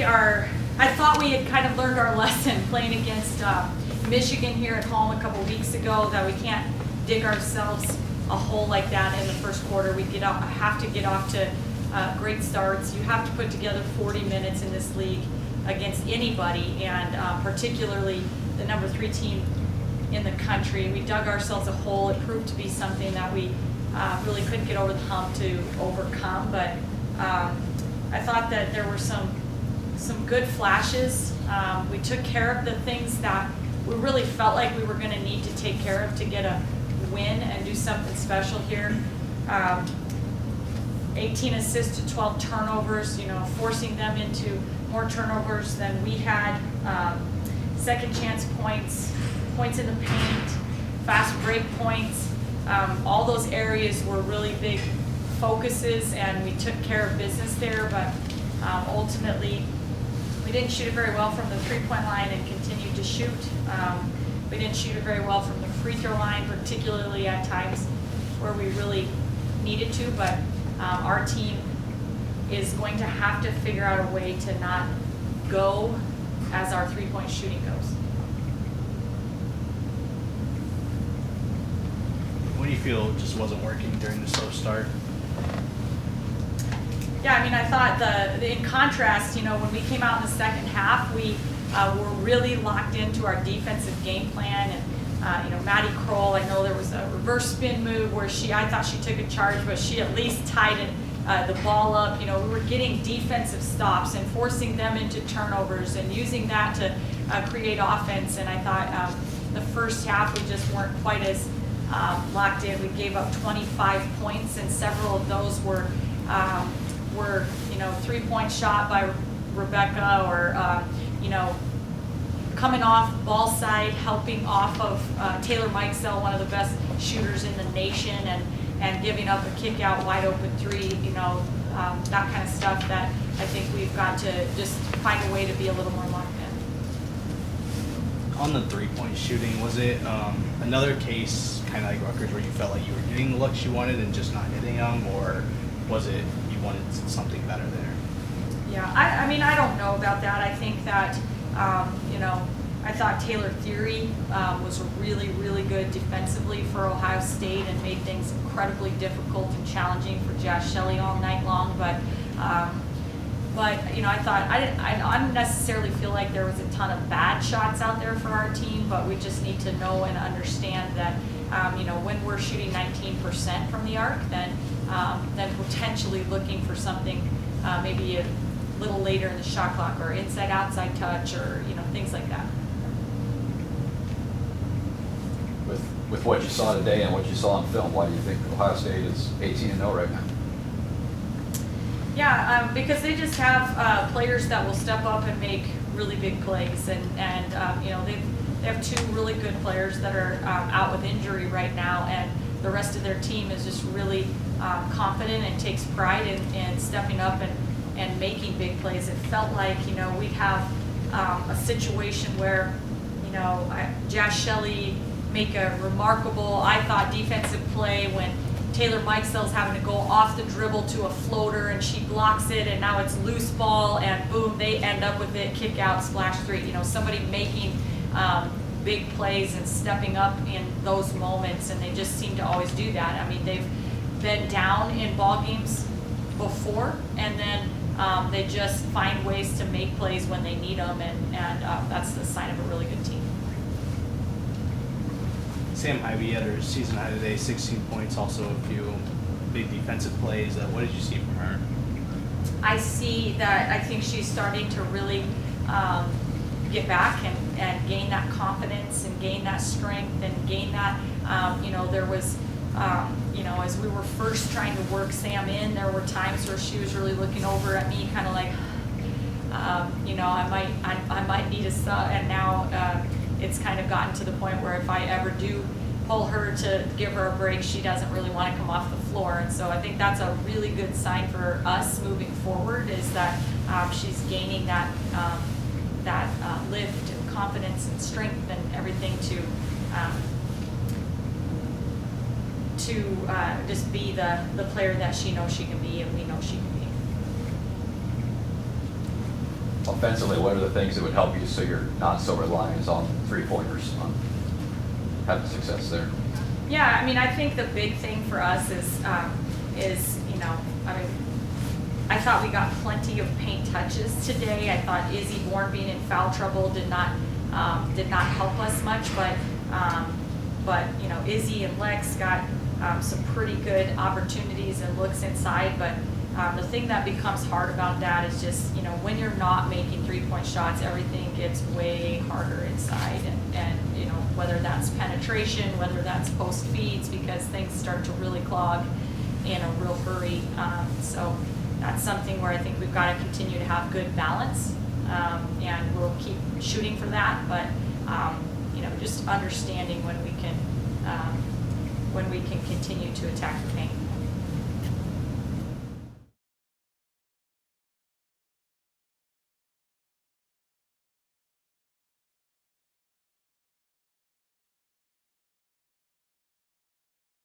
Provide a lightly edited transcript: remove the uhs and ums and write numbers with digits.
I thought we had kind of learned our lesson playing against Michigan here at home a couple weeks ago, that we can't dig ourselves a hole like that in the first quarter. We have to get off to great starts. You have to put together 40 minutes in this league against anybody, and particularly the number 3 team in the country. We dug ourselves a hole. It proved to be something that we really couldn't get over the hump to overcome, but I thought that there were some good flashes. We took care of the things that we really felt like we were going to need to take care of to get a win and do something special here. 18 assists to 12 turnovers, forcing them into more turnovers than we had. Second chance points, points in the paint, fast break points. All those areas were really big focuses, and we took care of business there, but ultimately we didn't shoot it very well from the three-point line and continued to shoot. We didn't shoot it very well from the free throw line, particularly at times where we really needed to, but our team is going to have to figure out a way to not go as our three-point shooting goes. What do you feel just wasn't working during the slow start? Yeah, I mean, I thought in contrast, when we came out in the second half, we were really locked into our defensive game plan. And, Maddie Kroll, I know there was a reverse spin move where I thought she took a charge, but she at least tied the ball up. We were getting defensive stops and forcing them into turnovers and using that to create offense. And I thought the first half we just weren't quite as locked in. We gave up 25 points, and several of those were three-point shot by Rebecca, or coming off ball side, helping off of Taylor Mikesell, one of the best shooters in the nation, and giving up a kick out wide open three, that kind of stuff that I think we've got to just find a way to be a little more locked in. On the three-point shooting, was it another case, kind of like Rutgers, where you felt like you were getting the looks you wanted and just not hitting them, or was it you wanted something better there? Yeah, I mean, I don't know about that. I think that, I thought Taylor Theory was really, really good defensively for Ohio State and made things incredibly difficult and challenging for Josh Shelley all night long. But I thought I didn't necessarily feel like there was a ton of bad shots out there for our team, but we just need to know and understand that, when we're shooting 19% from the arc, then potentially looking for something maybe a little later in the shot clock, or inside-outside touch, or things like that. With what you saw today and what you saw on film, why do you think Ohio State is 18-0 right now? Yeah, because they just have players that will step up and make really big plays, and they have 2 really good players that are out with injury right now, and the rest of their team is just really confident and takes pride in stepping up and making big plays. It felt like we'd have a situation where Josh Shelley make a remarkable, I thought, defensive play when Taylor Mikesell's having to go off the dribble to a floater, and she blocks it, and now it's loose ball, and boom, they end up with it, kick out, splash three. Somebody making big plays and stepping up in those moments, and they just seem to always do that. I mean, they've been down in ball games before, and then they just find ways to make plays when they need them, and that's the sign of a really good team. Sam Hyvee had her season high today, 16 points, also a few big defensive plays. What did you see from her? I see that I think she's starting to really get back and gain that confidence and gain that strength and gain that, there was, as we were first trying to work Sam in, there were times where she was really looking over at me kind of like, I might need a sub, and now it's kind of gotten to the point where if I ever do pull her to give her a break, she doesn't really want to come off the floor. And so I think that's a really good sign for us moving forward, is that she's gaining that lift and confidence and strength and everything to just be the player that she knows she can be, and we know she can be. offensively, what are the things that would help you so you're not so reliant on three-pointers, on having success there? Yeah, I mean, I think the big thing for us is you know, I mean, I thought we got plenty of paint touches today. I thought Izzy Bourne being in foul trouble did not help us much, but you know, Izzy and Lex got some pretty good opportunities and looks inside. But the thing that becomes hard about that is just, you know, when you're not making three-point shots, everything gets way harder inside, and you know, whether that's penetration, whether that's post feeds, because things start to really clog in a real hurry. So that's something where I think we've got to continue to have good balance, and we'll keep shooting for that. But you know, just understanding when we can continue to attack the paint.